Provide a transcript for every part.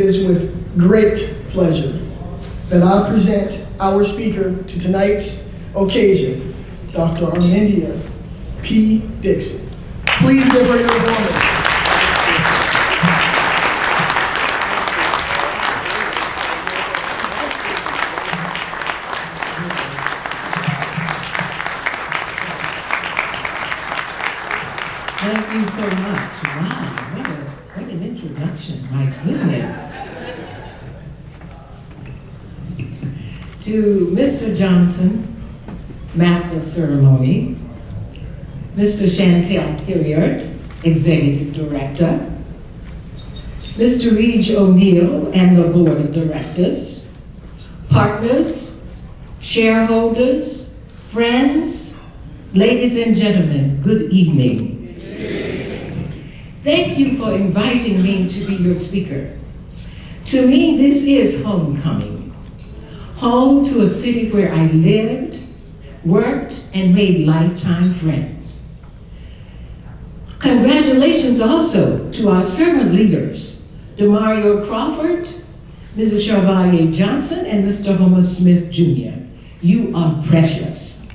It is with great pleasure that I present our speaker to tonight's occasion, Dr. Armendia P. Dixon. Please give her your performance. Thank you so much. Wow, what an introduction. My goodness. To Mr. Johnson, Master of Ceremony, Mr. Chantel Hilliard, Executive Director, Mr. Reed O'Neill and the Board of Directors, partners, shareholders, friends, ladies and gentlemen, good evening. Thank you for inviting me to be your speaker. To me, this is homecoming. Home to a city where I lived, worked, and made lifetime friends. Congratulations also to our servant leaders, DeMario Crawford, Mrs. Chevalier Johnson, and Mr. Homer Smith Jr. You are precious.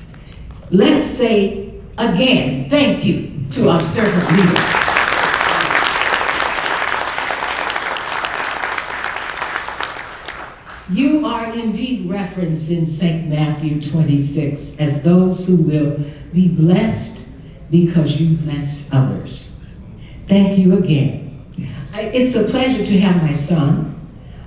Let's say again, thank you to our servant leaders. You are indeed referenced in St. Matthew 26 as those who will be blessed because you blessed others. Thank you again. It's a pleasure to have my son,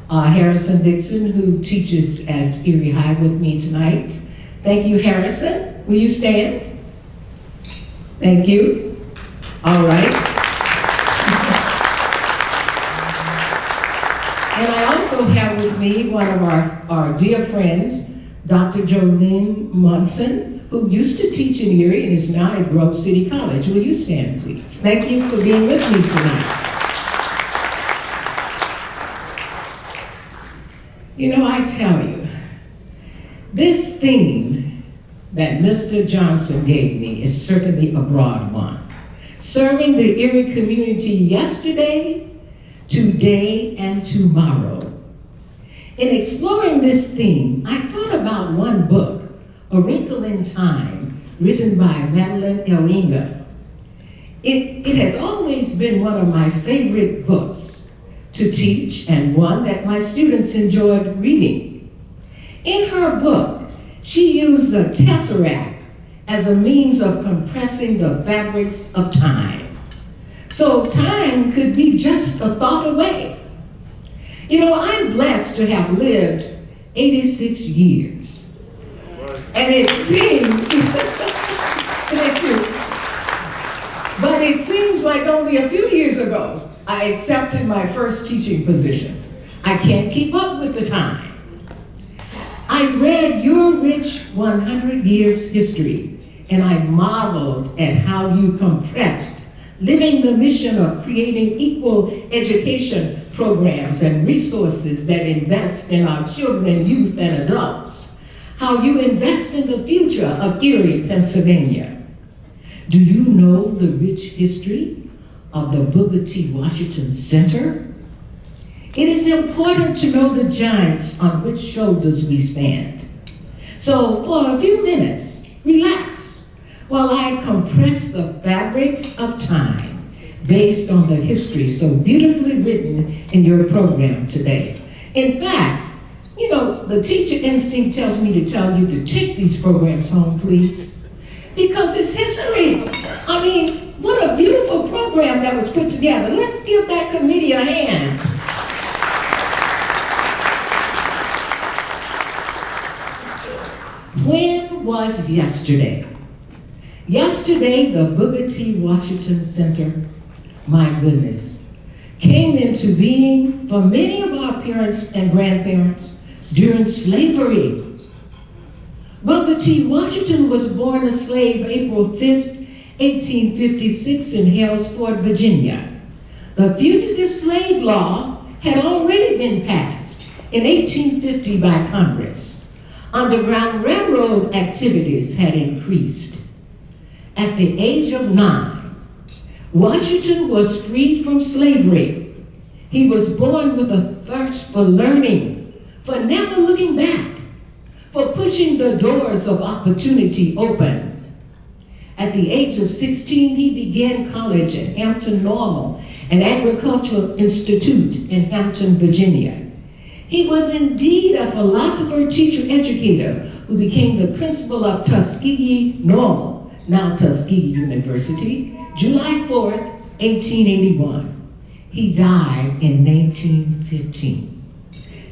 Harrison Dixon, who teaches at Erie High with me tonight. Thank you, Harrison. Will you stand? Thank you. All right. And I also have with me one of our dear friends, Dr. Jolene Munson, who used to teach in Erie and is now at Grove City College. Will you stand, please? Thank you for being with me tonight. You know, I tell you, this theme that Mr. Johnson gave me is certainly a broad one. Serving the Erie community yesterday, today, and tomorrow. In exploring this theme, I thought about one book, A Wrinkle in Time, written by Madeline Ellinger. It has always been one of my favorite books to teach and one that my students enjoyed reading. In her book, she used the tesseract as a means of compressing the fabrics of time. So time could be just a thought away. You know, I'm blessed to have lived 86 years. And it seems, but it seems like only a few years ago, I accepted my first teaching position. I can't keep up with the time. I read your rich 100 years history, and I marveled at how you compressed living the mission of creating equal education programs and resources that invest in our children, youth, and adults. How you invest in the future of Erie, Pennsylvania. Do you know the rich history of the Booker T. Washington Center? It is important to know the giants on which shoulders we stand. So for a few minutes, relax while I compress the fabrics of time based on the history so beautifully written in your program today. In fact, you know, the teacher instinct tells me to tell you to take these programs home, please, because it's history. I mean, what a beautiful program that was put together. Let's give that committee a hand. When was yesterday? Yesterday, the Booker T. Washington Center, my goodness, came into being for many of our parents and grandparents during slavery. Booker T. Washington was born a slave April 5th, 1856 in Hellsport, Virginia. The Fugitive Slave Law had already been passed in 1850 by Congress. Underground Railroad activities had increased. At the age of 9, Washington was freed from slavery. He was born with a thirst for learning, for never looking back, for pushing the doors of opportunity open. At the age of 16, he began college at Hampton Normal, an agricultural institute in Hampton, Virginia. He was indeed a philosopher, teacher, educator who became the principal of Tuskegee Normal, now Tuskegee University, July 4th, 1881. He died in 1915.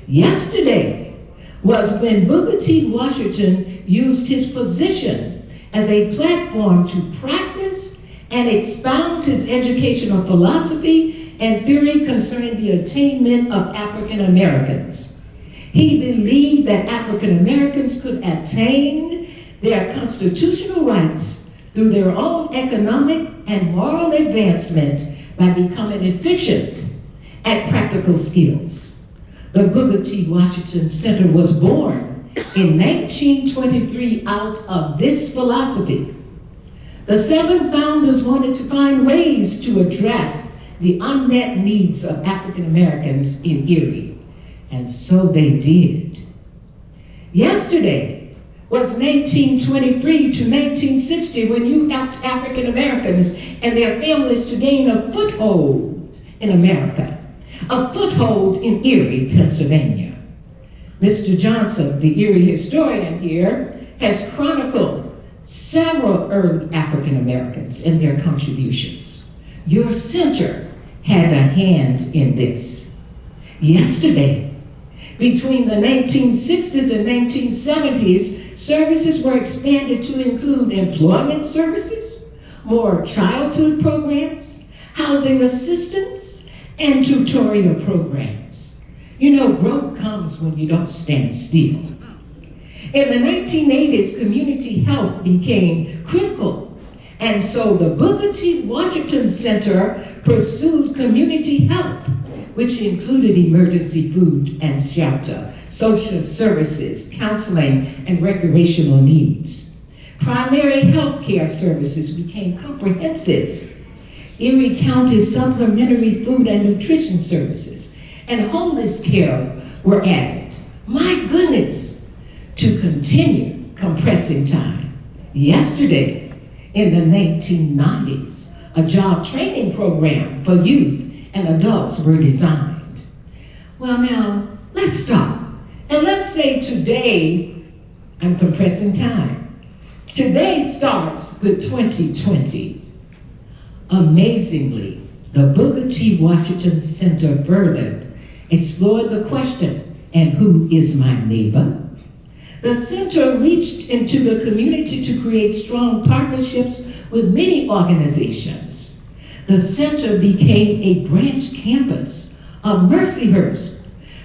Yesterday was when Booker T. Washington used his position as a platform to practice and expound his educational philosophy and theory concerning the attainment of African Americans. He believed that African Americans could attain their constitutional rights through their own economic and moral advancement by becoming efficient at practical skills. The Booker T. Washington Center was born in 1923 out of this philosophy. The 7 founders wanted to find ways to address the unmet needs of African Americans in Erie, and so they did. Yesterday was 1923 to 1960 when you helped African Americans and their families to gain a foothold in America, a foothold in Erie, Pennsylvania. Mr. Johnson, the Erie historian here, has chronicled several early African Americans and their contributions. Your center had a hand in this. Yesterday, between the 1960s and 1970s, services were expanded to include employment services, more childhood programs, housing assistance, and tutorial programs. You know, growth comes when you don't stand still. In the 1980s, community health became critical, and so the Booker T. Washington Center pursued community health, which included emergency food and shelter, social services, counseling, and recreational needs. Primary health care services became comprehensive. Erie County's supplementary food and nutrition services and homeless care were added. My goodness, to continue compressing time. Yesterday, in the 1990s, a job training program for youth and adults were designed. Well now, let's stop. And let's say today, I'm compressing time. Today starts with 2020. Amazingly, the Booker T. Washington Center furthered explored the question, and who is my neighbor? The center reached into the community to create strong partnerships with many organizations. The center became a branch campus of Mercyhurst,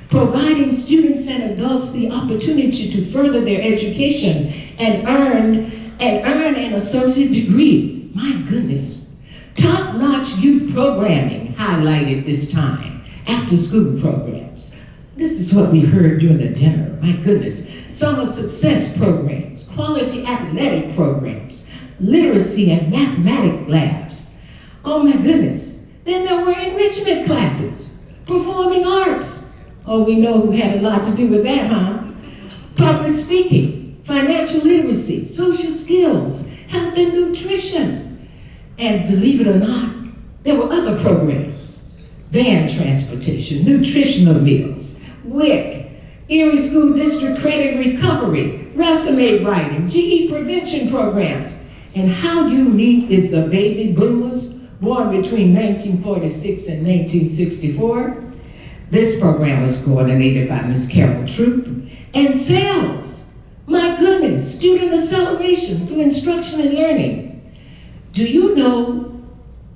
providing students and adults the opportunity to further their education and earn an associate degree. My goodness. Top-notch youth programming highlighted this time. After-school programs. This is what we heard during the dinner. My goodness. Summer success programs, quality athletic programs, literacy and mathematics labs. Oh my goodness. Then there were enrichment classes, performing arts. Oh, we know who had a lot to do with that, huh? Public speaking, financial literacy, social skills, health and nutrition. And believe it or not, there were other programs. Van transportation, nutritional meals, WIC, Erie School District Credit Recovery, resume writing, GE prevention programs. And how unique is the baby boomers born between 1946 and 1964? This program was coordinated by Ms. Carol Troop. And sales, my goodness, student acceleration through instruction and learning. Do you know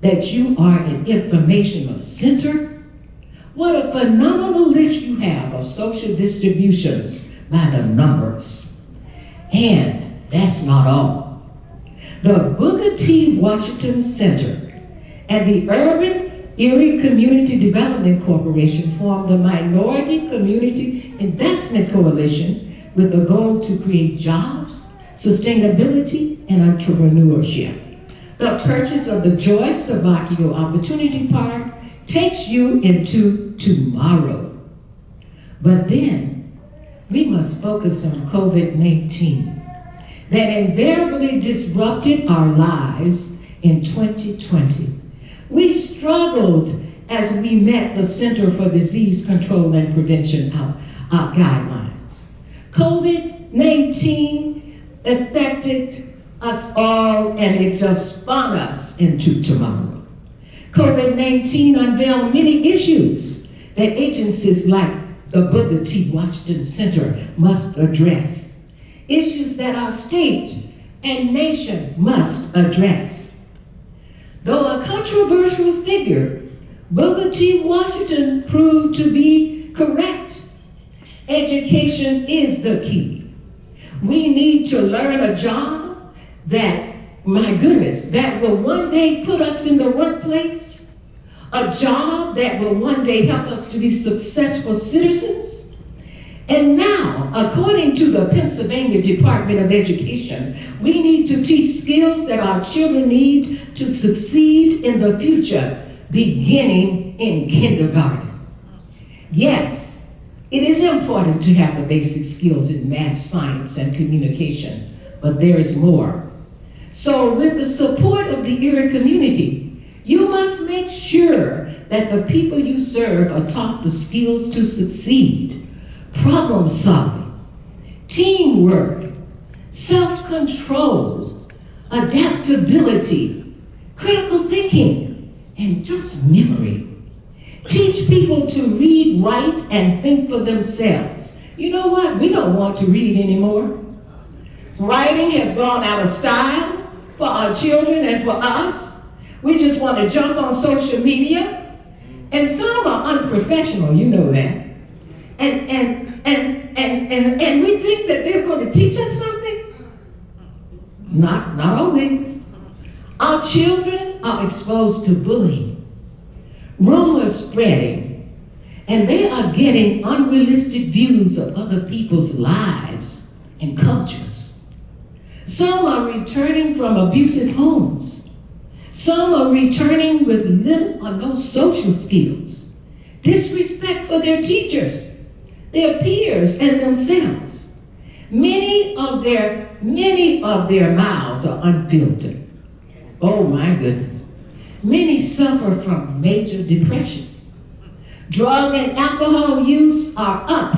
that you are an informational center? What a phenomenal list you have of social distributions by the numbers. And that's not all. The Booker T. Washington Center and the Urban Erie Community Development Corporation formed the Minority Community Investment Coalition with the goal to create jobs, sustainability, and entrepreneurship. The purchase of the Joyce Savacchio Opportunity Park takes you into tomorrow. But then we must focus on COVID-19 that invariably disrupted our lives in 2020. We struggled as we met the Center for Disease Control and Prevention guidelines. COVID-19 affected us all, and it just spun us into tomorrow. COVID-19 unveiled many issues that agencies like the Booker T. Washington Center must address. Issues that our state and nation must address. Though a controversial figure, Booker T. Washington proved to be correct. Education is the key. We need to learn a job that, my goodness, that will one day put us in the workplace, a job that will one day help us to be successful citizens. And now, according to the Pennsylvania Department of Education, we need to teach skills that our children need to succeed in the future, beginning in kindergarten. Yes, it is important to have the basic skills in math, science, and communication, but there is more. So with the support of the Erie community, you must make sure that the people you serve are taught the skills to succeed: problem solving, teamwork, self-control, adaptability, critical thinking, and just memory. Teach people to read, write, and think for themselves. You know what? We don't want to read anymore. Writing has gone out of style for our children and for us. We just want to jump on social media. And some are unprofessional, you know that. And we think that they're going to teach us something. Not always. Our children are exposed to bullying, rumors spreading, and they are getting unrealistic views of other people's lives and cultures. Some are returning from abusive homes. Some are returning with little or no social skills, disrespect for their teachers, their peers, and themselves. Many of their mouths are unfiltered. Oh my goodness. Many suffer from major depression. Drug and alcohol use are up.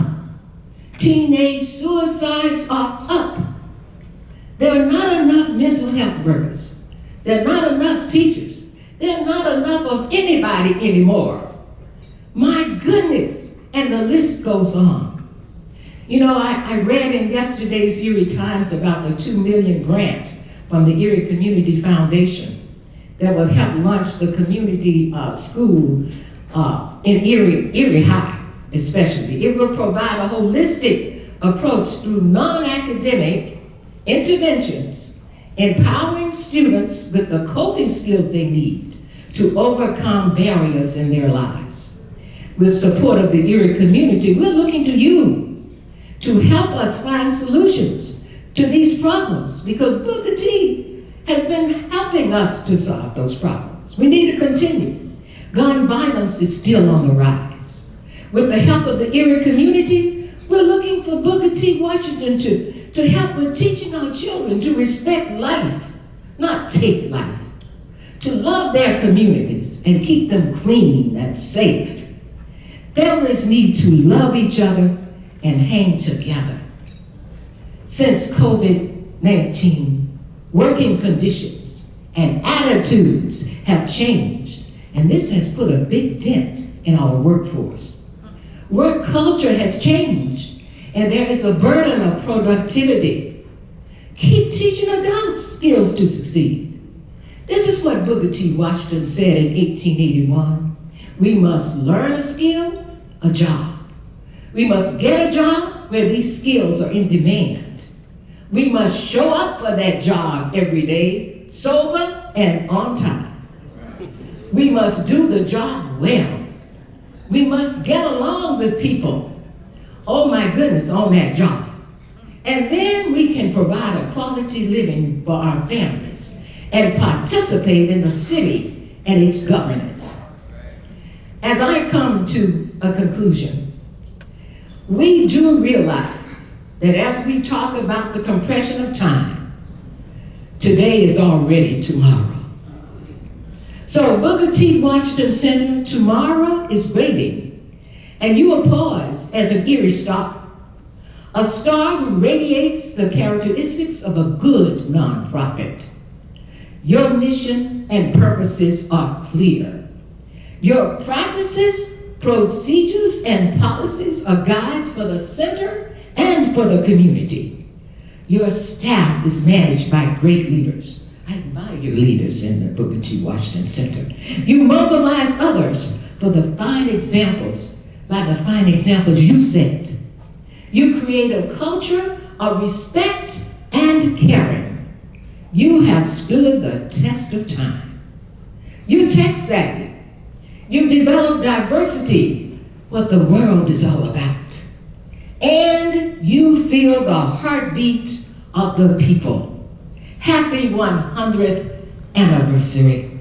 Teenage suicides are up. There are not enough mental health workers. There are not enough teachers. There are not enough of anybody anymore. My goodness, and the list goes on. You know, I read in yesterday's Erie Times about the $2 million grant from the Erie Community Foundation that will help launch the community school in Erie High, especially. It will provide a holistic approach through non-academic interventions, empowering students with the coping skills they need to overcome barriers in their lives. With support of the Erie community, we're looking to you to help us find solutions to these problems, because Booker T has been helping us to solve those problems. We need to continue. Gun violence is still on the rise. With the help of the Erie community, we're looking for Booker T. Washington to help with teaching our children to respect life, not take life, to love their communities and keep them clean and safe. Families need to love each other and hang together. Since COVID-19, working conditions and attitudes have changed, and this has put a big dent in our workforce. Work culture has changed, and there is a burden of productivity. Keep teaching adults skills to succeed. This is what Booker T. Washington said in 1881. We must learn a skill, a job. We must get a job where these skills are in demand. We must show up for that job every day, sober and on time. We must do the job well. We must get along with people, oh my goodness, on that job. And then we can provide a quality living for our families and participate in the city and its governance. As I come to a conclusion, we do realize that as we talk about the compression of time, today is already tomorrow. So Booker T. Washington Center, tomorrow is waiting, and you are poised as an eerie star, a star who radiates the characteristics of a good nonprofit. Your mission and purposes are clear. Your practices, procedures, and policies are guides for the center and for the community. Your staff is managed by great leaders. I admire your leaders in the Booker T. Washington Center. You mobilize others for the fine examples, by the fine examples you set. You create a culture of respect and caring. You have stood the test of time. You're tech savvy. You develop diversity, what the world is all about. And you feel the heartbeat of the people. Happy 100th anniversary.